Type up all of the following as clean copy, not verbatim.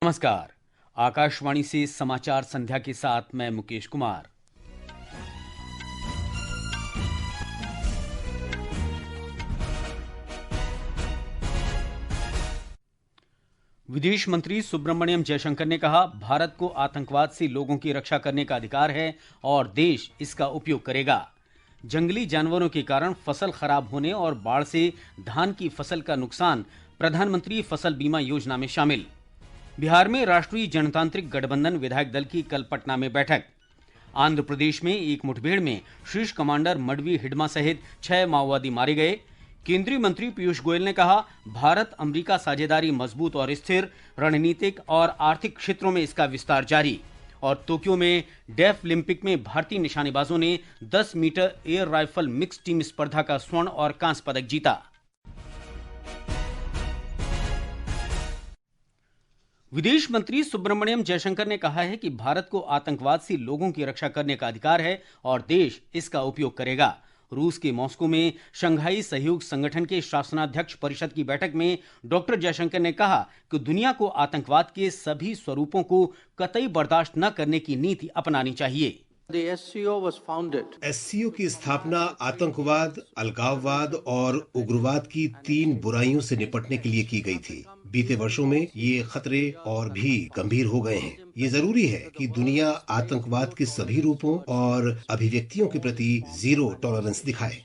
नमस्कार। आकाशवाणी से समाचार संध्या के साथ मैं मुकेश कुमार। विदेश मंत्री सुब्रमण्यम जयशंकर ने कहा, भारत को आतंकवाद से लोगों की रक्षा करने का अधिकार है और देश इसका उपयोग करेगा। जंगली जानवरों के कारण फसल खराब होने और बाढ़ से धान की फसल का नुकसान प्रधानमंत्री फसल बीमा योजना में शामिल। बिहार में राष्ट्रीय जनतांत्रिक गठबंधन विधायक दल की कल पटना में बैठक। आंध्र प्रदेश में एक मुठभेड़ में शीर्ष कमांडर मडवी हिडमा सहित 6 माओवादी मारे गए। केंद्रीय मंत्री पीयूष गोयल ने कहा, भारत अमेरिका साझेदारी मजबूत और स्थिर, रणनीतिक और आर्थिक क्षेत्रों में इसका विस्तार जारी। और टोक्यो में डेफ ओलंपिक में भारतीय निशानेबाजों ने 10 metre air rifle mix team स्पर्धा का स्वर्ण और कांस्य पदक जीता। विदेश मंत्री सुब्रमण्यम जयशंकर ने कहा है कि भारत को आतंकवाद से लोगों की रक्षा करने का अधिकार है और देश इसका उपयोग करेगा। रूस के मॉस्को में शंघाई सहयोग संगठन के शासनाध्यक्ष परिषद की बैठक में डॉक्टर जयशंकर ने कहा कि दुनिया को आतंकवाद के सभी स्वरूपों को कतई बर्दाश्त न करने की नीति अपनानी चाहिए। एससीओ की स्थापना आतंकवाद, अलगाववाद और उग्रवाद की 3 बुराइयों से निपटने के लिए की गई थी। बीते वर्षों में ये खतरे और भी गंभीर हो गए हैं। ये जरूरी है कि दुनिया आतंकवाद के सभी रूपों और अभिव्यक्तियों के प्रति जीरो टॉलरेंस दिखाए।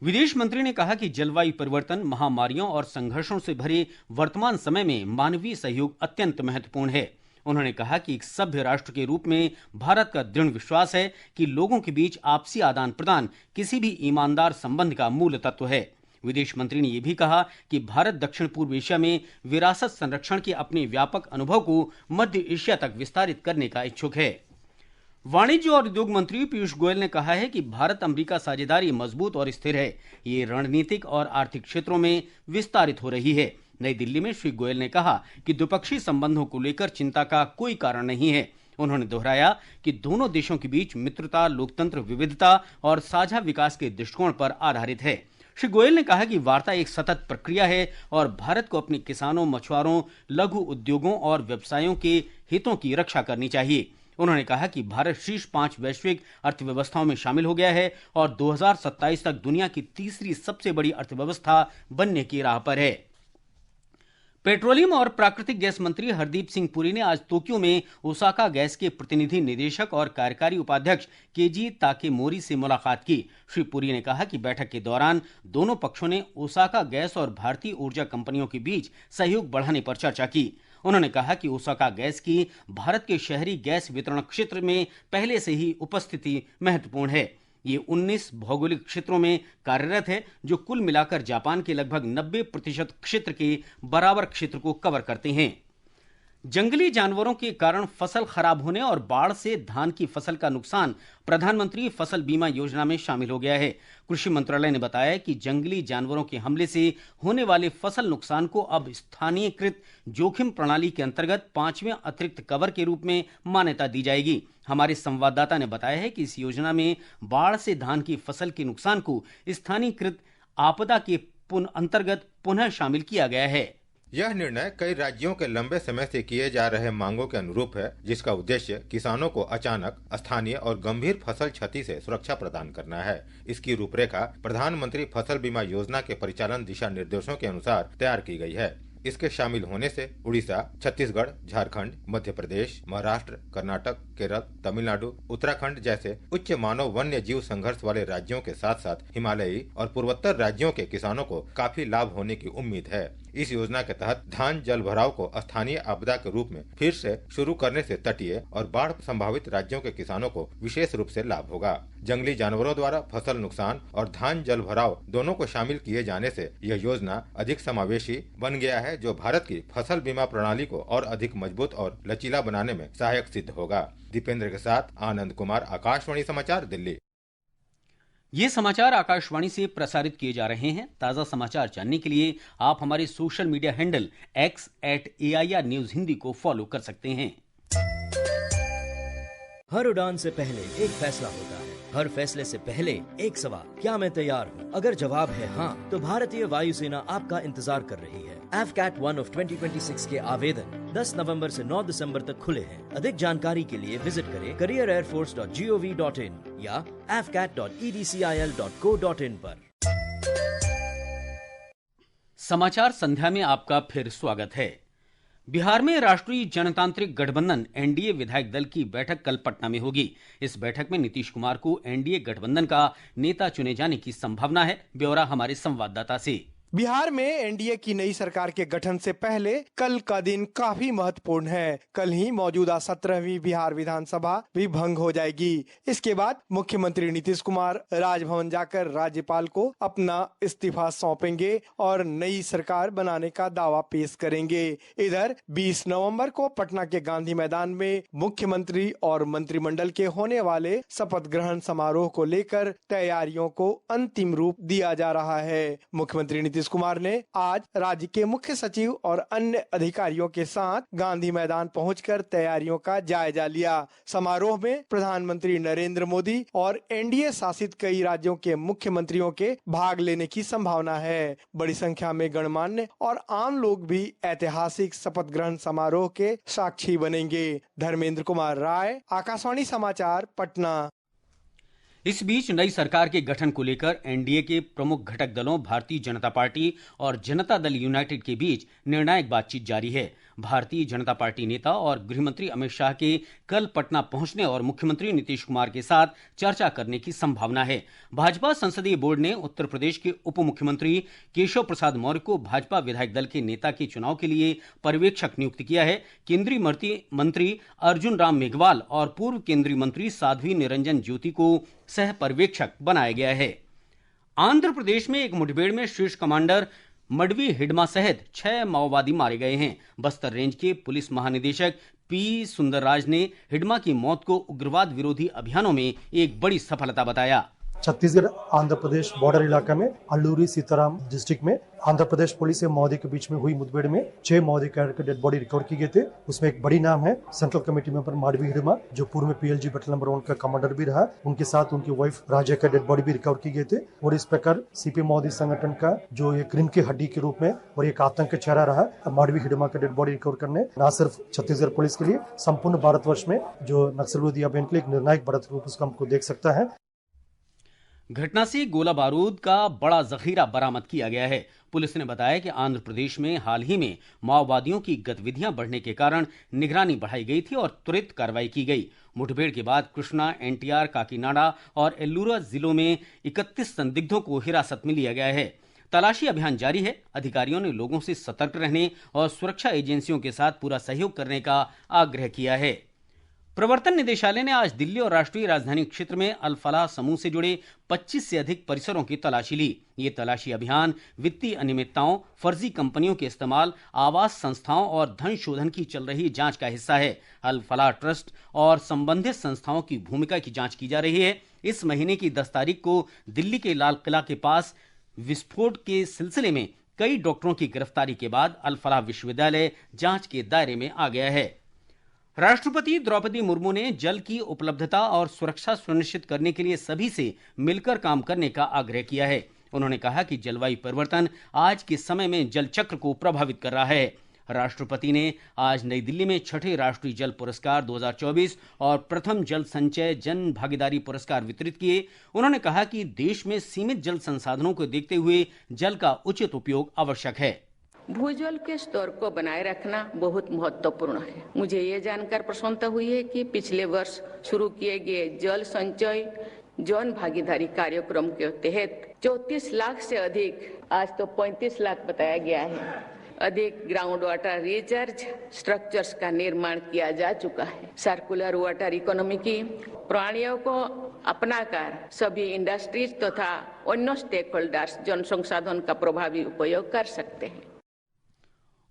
विदेश मंत्री ने कहा कि जलवायु परिवर्तन, महामारियों और संघर्षों से भरे वर्तमान समय में मानवीय सहयोग अत्यंत महत्वपूर्ण है। उन्होंने कहा कि एक सभ्य राष्ट्र के रूप में भारत का दृढ़ विश्वास है कि लोगों के बीच आपसी आदान प्रदान किसी भी ईमानदार संबंध का मूल तत्व है। विदेश मंत्री ने यह भी कहा कि भारत दक्षिण पूर्व एशिया में विरासत संरक्षण के अपने व्यापक अनुभव को मध्य एशिया तक विस्तारित करने का इच्छुक है। वाणिज्य और उद्योग मंत्री पीयूष गोयल ने कहा है कि भारत अमेरिका साझेदारी मजबूत और स्थिर है। ये रणनीतिक और आर्थिक क्षेत्रों में विस्तारित हो रही है। नई दिल्ली में श्री गोयल ने कहा कि द्विपक्षीय संबंधों को लेकर चिंता का कोई कारण नहीं है। उन्होंने दोहराया कि दोनों देशों के बीच मित्रता, लोकतंत्र, विविधता और साझा विकास के दृष्टिकोण पर आधारित है। श्री गोयल ने कहा कि वार्ता एक सतत प्रक्रिया है और भारत को अपने किसानों, मछुआरों, लघु उद्योगों और व्यवसायों के हितों की रक्षा करनी चाहिए। उन्होंने कहा कि भारत शीर्ष 5 वैश्विक अर्थव्यवस्थाओं में शामिल हो गया है और 2027 तक दुनिया की तीसरी सबसे बड़ी अर्थव्यवस्था बनने की राह पर है। पेट्रोलियम और प्राकृतिक गैस मंत्री हरदीप सिंह पुरी ने आज टोक्यो में ओसाका गैस के प्रतिनिधि निदेशक और कार्यकारी उपाध्यक्ष केजी ताकेमोरी से मुलाकात की। श्री पुरी ने कहा कि बैठक के दौरान दोनों पक्षों ने ओसाका गैस और भारतीय ऊर्जा कंपनियों के बीच सहयोग बढ़ाने पर चर्चा की। उन्होंने कहा कि ओसाका गैस की भारत के शहरी गैस वितरण क्षेत्र में पहले से ही उपस्थिति महत्वपूर्ण है। ये 19 भौगोलिक क्षेत्रों में कार्यरत है, जो कुल मिलाकर जापान के लगभग 90% क्षेत्र के बराबर क्षेत्र को कवर करते हैं। जंगली जानवरों के कारण फसल खराब होने और बाढ़ से धान की फसल का नुकसान प्रधानमंत्री फसल बीमा योजना में शामिल हो गया है। कृषि मंत्रालय ने बताया कि जंगली जानवरों के हमले से होने वाले फसल नुकसान को अब स्थानीयकृत जोखिम प्रणाली के अंतर्गत 5वें अतिरिक्त कवर के रूप में मान्यता दी जाएगी। हमारे संवाददाता ने बताया है कि इस योजना में बाढ़ से धान की फसल के नुकसान को स्थानीयकृत आपदा के अंतर्गत पुनः शामिल किया गया है। यह निर्णय कई राज्यों के लंबे समय से किए जा रहे मांगों के अनुरूप है, जिसका उद्देश्य किसानों को अचानक, स्थानीय और गंभीर फसल क्षति से सुरक्षा प्रदान करना है। इसकी रूपरेखा प्रधानमंत्री फसल बीमा योजना के परिचालन दिशा निर्देशों के अनुसार तैयार की गई है। इसके शामिल होने से उड़ीसा, छत्तीसगढ़, झारखंड, मध्य प्रदेश, महाराष्ट्र, कर्नाटक, केरल, तमिलनाडु, उत्तराखंड जैसे उच्च मानव वन्य जीव संघर्ष वाले राज्यों के साथ साथ हिमालयी और पूर्वोत्तर राज्यों के किसानों को काफी लाभ होने की उम्मीद है। इस योजना के तहत धान जल भराव को स्थानीय आपदा के रूप में फिर से शुरू करने से तटीय और बाढ़ संभावित राज्यों के किसानों को विशेष रूप से लाभ होगा। जंगली जानवरों द्वारा फसल नुकसान और धान जल भराव दोनों को शामिल किए जाने से यह योजना अधिक समावेशी बन गया है, जो भारत की फसल बीमा प्रणाली को और अधिक मजबूत और लचीला बनाने में सहायक सिद्ध होगा। दीपेंद्र के साथ आनंद कुमार, आकाशवाणी समाचार, दिल्ली। ये समाचार आकाशवाणी से प्रसारित किए जा रहे हैं। ताज़ा समाचार जानने के लिए आप हमारे social media handle x@AIR News Hindi को फॉलो कर सकते हैं। हर उड़ान से पहले एक फैसला होता है, हर फैसले से पहले एक सवाल, क्या मैं तैयार हूँ? अगर जवाब है हाँ, तो भारतीय वायुसेना आपका इंतजार कर रही है। AFCAT 1 of 2026 के आवेदन 10 नवंबर से 9 दिसंबर तक खुले हैं। अधिक जानकारी के लिए विजिट करें careerairforce.gov.in या afcat.edcil.co.in पर। समाचार संध्या में आपका फिर स्वागत है। बिहार में राष्ट्रीय जनतांत्रिक गठबंधन एनडीए विधायक दल की बैठक कल पटना में होगी। इस बैठक में नीतीश कुमार को एनडीए गठबंधन का नेता चुने जाने की संभावना है। ब्यौरा हमारे संवाददाता से। बिहार में एनडीए की नई सरकार के गठन से पहले कल का दिन काफी महत्वपूर्ण है। कल ही मौजूदा 17वीं बिहार विधानसभा भी भंग हो जाएगी। इसके बाद मुख्यमंत्री नीतीश कुमार राजभवन जाकर राज्यपाल को अपना इस्तीफा सौंपेंगे और नई सरकार बनाने का दावा पेश करेंगे। इधर 20 नवंबर को पटना के गांधी मैदान में मुख्यमंत्री और मंत्रिमंडल के होने वाले शपथ ग्रहण समारोह को लेकर तैयारियों को अंतिम रूप दिया जा रहा है। मुख्यमंत्री नीतीश कुमार ने आज राज्य के मुख्य सचिव और अन्य अधिकारियों के साथ गांधी मैदान पहुंचकर तैयारियों का जायजा लिया। समारोह में प्रधानमंत्री नरेंद्र मोदी और एनडीए शासित कई राज्यों के मुख्यमंत्रियों के भाग लेने की संभावना है। बड़ी संख्या में गणमान्य और आम लोग भी ऐतिहासिक शपथ ग्रहण समारोह के साक्षी बनेंगे। धर्मेंद्र कुमार राय, आकाशवाणी समाचार, पटना। इस बीच नई सरकार के गठन को लेकर एनडीए के प्रमुख घटक दलों भारतीय जनता पार्टी और जनता दल यूनाइटेड के बीच निर्णायक बातचीत जारी है। भारतीय जनता पार्टी नेता और गृहमंत्री अमित शाह के कल पटना पहुंचने और मुख्यमंत्री नीतीश कुमार के साथ चर्चा करने की संभावना है। भाजपा संसदीय बोर्ड ने उत्तर प्रदेश के उप मुख्यमंत्री केशव प्रसाद मौर्य को भाजपा विधायक दल के नेता के चुनाव के लिए पर्यवेक्षक नियुक्त किया है। केंद्रीय मंत्री अर्जुन राम मेघवाल और पूर्व केंद्रीय मंत्री साध्वी निरंजन ज्योति को सह पर्यवेक्षक बनाया गया है। आंध्र प्रदेश में एक मुठभेड़ में शीर्ष कमांडर मडवी हिडमा सहित 6 माओवादी मारे गए हैं। बस्तर रेंज के पुलिस महानिदेशक पी सुंदरराज ने हिडमा की मौत को उग्रवाद विरोधी अभियानों में एक बड़ी सफलता बताया। छत्तीसगढ़ आंध्र प्रदेश बॉर्डर इलाका में अल्लूरी सीताराम डिस्ट्रिक्ट में आंध्र प्रदेश पुलिस और माओवादी के बीच में हुई मुठभेड़ में 6 माओवादी कैडर के डेड बॉडी रिकवर की गए थे। उसमें एक बड़ी नाम है central committee member Madvi Hidma, जो पूर्व में पीएलजी बटालियन नंबर 1 का कमांडर भी रहा। उनके साथ उनकी वाइफ राजा का डेड बॉडी भी रिकवर की गए थे। और इस प्रकार सीपी माओवादी संगठन का जो एक क्रीम की हड्डी के रूप में और एक आतंक का चेहरा रहा माडवी हिडमा का डेड बॉडी रिकवर करने न सिर्फ छत्तीसगढ़ पुलिस के लिए संपूर्ण भारतवर्ष में जो नक्सल विरोधी अभियान के लिए एक निर्णायक बढ़त रूप उसको हमको देख सकता है। घटना से गोला बारूद का बड़ा जखीरा बरामद किया गया है। पुलिस ने बताया कि आंध्र प्रदेश में हाल ही में माओवादियों की गतिविधियां बढ़ने के कारण निगरानी बढ़ाई गई थी और त्वरित कार्रवाई की गई। मुठभेड़ के बाद कृष्णा, एनटीआर, काकीनाडा और एल्लूरा जिलों में 31 संदिग्धों को हिरासत में लिया गया है। तलाशी अभियान जारी है। अधिकारियों ने लोगों से सतर्क रहने और सुरक्षा एजेंसियों के साथ पूरा सहयोग करने का आग्रह किया है। प्रवर्तन निदेशालय ने आज दिल्ली और राष्ट्रीय राजधानी क्षेत्र में अल फलाह समूह से जुड़े 25 से अधिक परिसरों की तलाशी ली। ये तलाशी अभियान वित्तीय अनियमितताओं, फर्जी कंपनियों के इस्तेमाल, आवास संस्थाओं और धन शोधन की चल रही जांच का हिस्सा है। अल फलाह ट्रस्ट और संबंधित संस्थाओं की भूमिका की जांच की जा रही है। इस महीने की 10 तारीख को दिल्ली के लाल किला के पास विस्फोट के सिलसिले में कई डॉक्टरों की गिरफ्तारी के बाद अल फलाह विश्वविद्यालय जांच के दायरे में आ गया है। राष्ट्रपति द्रौपदी मुर्मू ने जल की उपलब्धता और सुरक्षा सुनिश्चित करने के लिए सभी से मिलकर काम करने का आग्रह किया है। उन्होंने कहा कि जलवायु परिवर्तन आज के समय में जल चक्र को प्रभावित कर रहा है। राष्ट्रपति ने आज नई दिल्ली में 6ठे राष्ट्रीय जल पुरस्कार 2024 और प्रथम जल संचय जन भागीदारी पुरस्कार वितरित किए। उन्होंने कहा कि देश में सीमित जल संसाधनों को देखते हुए जल का उचित उपयोग आवश्यक है। भूजल के स्तर को बनाए रखना बहुत महत्वपूर्ण है। मुझे ये जानकर प्रसन्नता हुई है कि पिछले वर्ष शुरू किए गए जल संचय जन भागीदारी कार्यक्रम के तहत 34 लाख से अधिक, आज तो 35 लाख बताया गया है, अधिक ग्राउंड वाटर रिचार्ज स्ट्रक्चर्स का निर्माण किया जा चुका है। सर्कुलर वाटर इकोनॉमी की प्रणालियों को अपनाकर सभी इंडस्ट्रीज तथा अन्य स्टेक होल्डर्स जल संसाधन का प्रभावी उपयोग कर सकते हैं।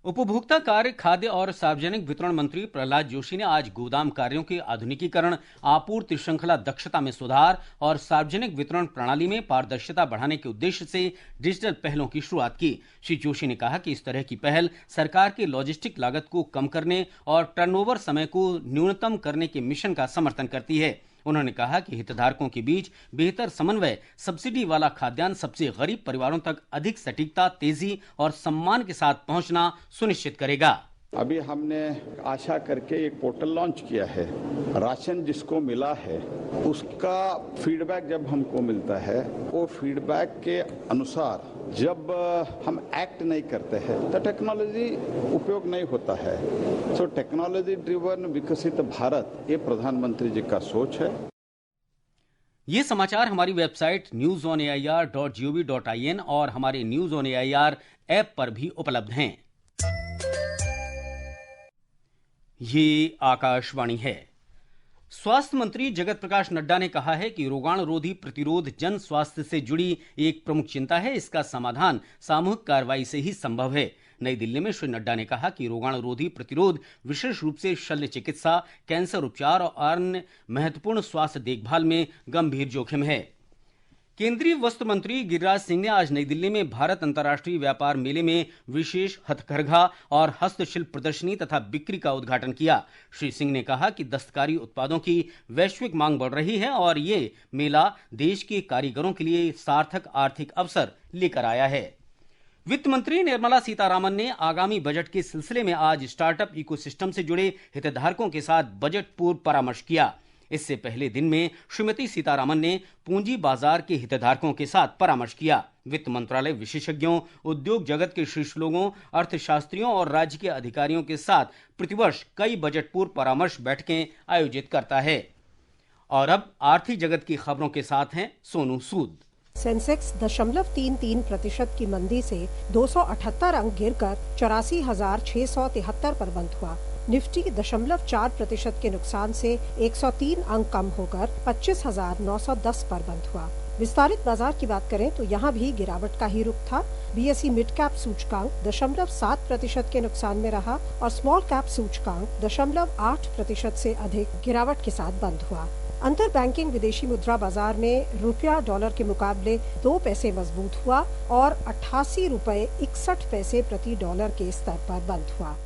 उपभोक्ता कार्य, खाद्य और सार्वजनिक वितरण मंत्री प्रहलाद जोशी ने आज गोदाम कार्यों के आधुनिकीकरण, आपूर्ति श्रृंखला दक्षता में सुधार और सार्वजनिक वितरण प्रणाली में पारदर्शिता बढ़ाने के उद्देश्य से डिजिटल पहलों की शुरुआत की। श्री जोशी ने कहा कि इस तरह की पहल सरकार के लॉजिस्टिक लागत को कम करने और टर्नओवर समय को न्यूनतम करने के मिशन का समर्थन करती है। उन्होंने कहा कि हितधारकों के बीच बेहतर समन्वय सब्सिडी वाला खाद्यान्न सबसे गरीब परिवारों तक अधिक सटीकता, तेजी और सम्मान के साथ पहुंचना सुनिश्चित करेगा। अभी हमने आशा करके एक पोर्टल लॉन्च किया है। राशन जिसको मिला है उसका फीडबैक जब हमको मिलता है, वो फीडबैक के अनुसार जब हम एक्ट नहीं करते हैं तो टेक्नोलॉजी उपयोग नहीं होता है। सो टेक्नोलॉजी ड्रिवन विकसित भारत, ये प्रधानमंत्री जी का सोच है। ये समाचार हमारी वेबसाइट newsonair.gov.in और हमारे न्यूज ऑन एआईआर ऐप पर भी उपलब्ध हैं। ये आकाशवाणी है। स्वास्थ्य मंत्री जगत प्रकाश नड्डा ने कहा है कि रोगाणुरोधी प्रतिरोध जन स्वास्थ्य से जुड़ी एक प्रमुख चिंता है। इसका समाधान सामूहिक कार्रवाई से ही संभव है। नई दिल्ली में श्री नड्डा ने कहा कि रोगाणुरोधी प्रतिरोध विशेष रूप से शल्य चिकित्सा, कैंसर उपचार और अन्य महत्वपूर्ण स्वास्थ्य देखभाल में गंभीर जोखिम है। केंद्रीय वस्त्र मंत्री गिरिराज सिंह ने आज नई दिल्ली में भारत अंतर्राष्ट्रीय व्यापार मेले में विशेष हथकरघा और हस्तशिल्प प्रदर्शनी तथा बिक्री का उद्घाटन किया। श्री सिंह ने कहा कि दस्तकारी उत्पादों की वैश्विक मांग बढ़ रही है और ये मेला देश के कारीगरों के लिए सार्थक आर्थिक अवसर लेकर आया है। वित्त मंत्री निर्मला सीतारामन ने आगामी बजट के सिलसिले में आज स्टार्टअप इकोसिस्टम से जुड़े हितधारकों के साथ बजट पूर्व परामर्श किया। इससे पहले दिन में श्रीमती सीतारामन ने पूंजी बाजार के हितधारकों के साथ परामर्श किया। वित्त मंत्रालय विशेषज्ञों, उद्योग जगत के शीर्ष लोगों, अर्थशास्त्रियों और राज्य के अधिकारियों के साथ प्रतिवर्ष कई बजट पूर्व परामर्श बैठकें आयोजित करता है। और अब आर्थिक जगत की खबरों के साथ हैं सोनू सूद। सेंसेक्स 0.33% की मंदी से 278 अंक गिरकर 84,673 पर बंद हुआ। निफ्टी 0.4% के नुकसान से 103 अंक कम होकर 25,910 पर बंद हुआ। विस्तारित बाजार की बात करें तो यहाँ भी गिरावट का ही रुख था। बीएसई मिड कैप सूचकांक 0.7% के नुकसान में रहा और स्मॉल कैप सूचकांक 0.8% से अधिक गिरावट के साथ बंद हुआ। अंतर बैंकिंग विदेशी मुद्रा बाजार में रुपया डॉलर के मुकाबले 2 पैसे मजबूत हुआ और 88 रुपए 61 पैसे प्रति डॉलर के स्तर पर बंद हुआ।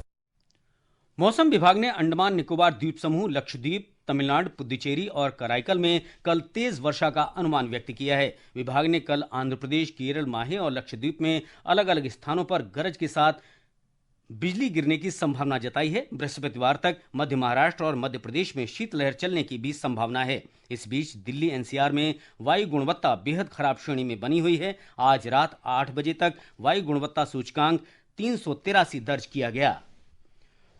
मौसम विभाग ने अंडमान निकोबार द्वीप समूह, लक्षद्वीप, तमिलनाडु, पुडुचेरी और कराईकल में कल तेज वर्षा का अनुमान व्यक्त किया है। विभाग ने कल आंध्र प्रदेश, केरल, माहे और लक्षद्वीप में अलग अलग स्थानों पर गरज के साथ बिजली गिरने की संभावना जताई है। बृहस्पतिवार तक मध्य महाराष्ट्र और मध्य प्रदेश में शीतलहर चलने की भी संभावना है। इस बीच दिल्ली एनसीआर में वायु गुणवत्ता बेहद खराब श्रेणी में बनी हुई है। आज रात 8 बजे तक वायु गुणवत्ता सूचकांक 383 दर्ज किया गया।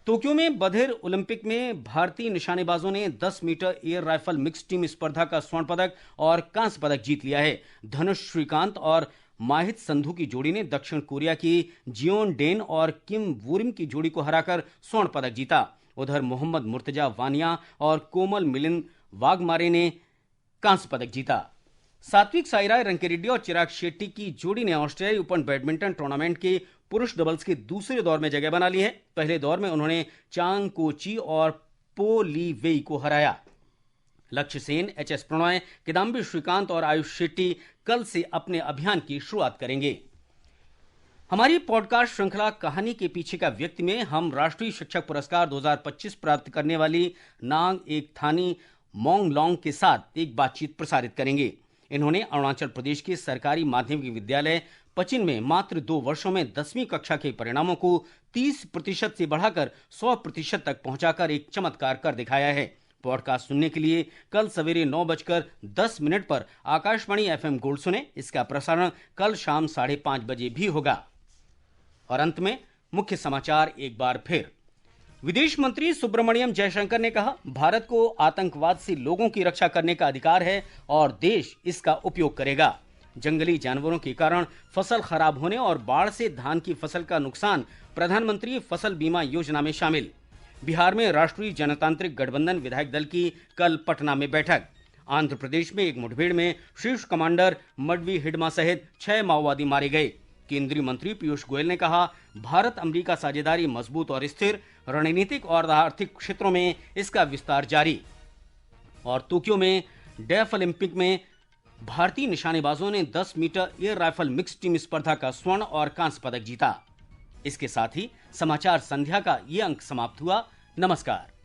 टोक्यो में बधिर ओलंपिक में भारतीय निशानेबाजों ने 10 metre air rifle mix team स्पर्धा का स्वर्ण पदक और कांस्य पदक जीत लिया है। धनुष श्रीकांत और माहित संधू की जोड़ी ने दक्षिण कोरिया की जियोन डेन और किम वूरिम की जोड़ी को हराकर स्वर्ण पदक जीता। उधर मोहम्मद मुर्तजा वानिया और कोमल मिलिंद वाघमारे ने कांस्य पदक जीता। सात्विक साईराज रंकीरेड्डी और चिराग शेट्टी की जोड़ी ने ऑस्ट्रेलियाई ओपन बैडमिंटन टूर्नामेंट के पुरुष डबल्स के दूसरे दौर में जगह बना ली है। पहले दौर में उन्होंने चांग कोची और पो ली वेई को हराया। लक्ष्य सेन, एचएस प्रणॉय, किदाम्बी श्रीकांत और आयुष शेट्टी कल से अपने अभियान की शुरुआत करेंगे। हमारी पॉडकास्ट श्रृंखला कहानी के पीछे का व्यक्ति में हम राष्ट्रीय शिक्षक पुरस्कार 2025 प्राप्त करने वाली नांग एक थानी मोंग लोंग के साथ एक बातचीत प्रसारित करेंगे। इन्होंने अरुणाचल प्रदेश के सरकारी माध्यमिक विद्यालय पचिन में मात्र 2 वर्षों में 10वीं कक्षा के परिणामों को 30% से बढ़ाकर 100% तक पहुंचाकर एक चमत्कार कर दिखाया है। पॉडकास्ट सुनने के लिए कल सवेरे 9:10 पर आकाशवाणी एफएम गोल्ड सुने। इसका प्रसारण कल शाम 5:30 बजे भी होगा। और अंत में मुख्य समाचार एक बार फिर। विदेश मंत्री सुब्रमण्यम जयशंकर ने कहा, भारत को आतंकवाद से लोगों की रक्षा करने का अधिकार है और देश इसका उपयोग करेगा। जंगली जानवरों के कारण फसल खराब होने और बाढ़ से धान की फसल का नुकसान प्रधानमंत्री फसल बीमा योजना में शामिल। बिहार में राष्ट्रीय जनतांत्रिक गठबंधन विधायक दल की कल पटना में बैठक। आंध्र प्रदेश में एक मुठभेड़ में शीर्ष कमांडर मडवी हिडमा सहित 6 माओवादी मारे गए। केंद्रीय मंत्री पीयूष गोयल ने कहा, भारत अमेरिका साझेदारी मजबूत और स्थिर, रणनीतिक और आर्थिक क्षेत्रों में इसका विस्तार जारी। और टोक्यो में डेफ ओलंपिक में भारतीय निशानेबाजों ने 10 metre air rifle mix team स्पर्धा का स्वर्ण और कांस्य पदक जीता। इसके साथ ही समाचार संध्या का ये अंक समाप्त हुआ। नमस्कार।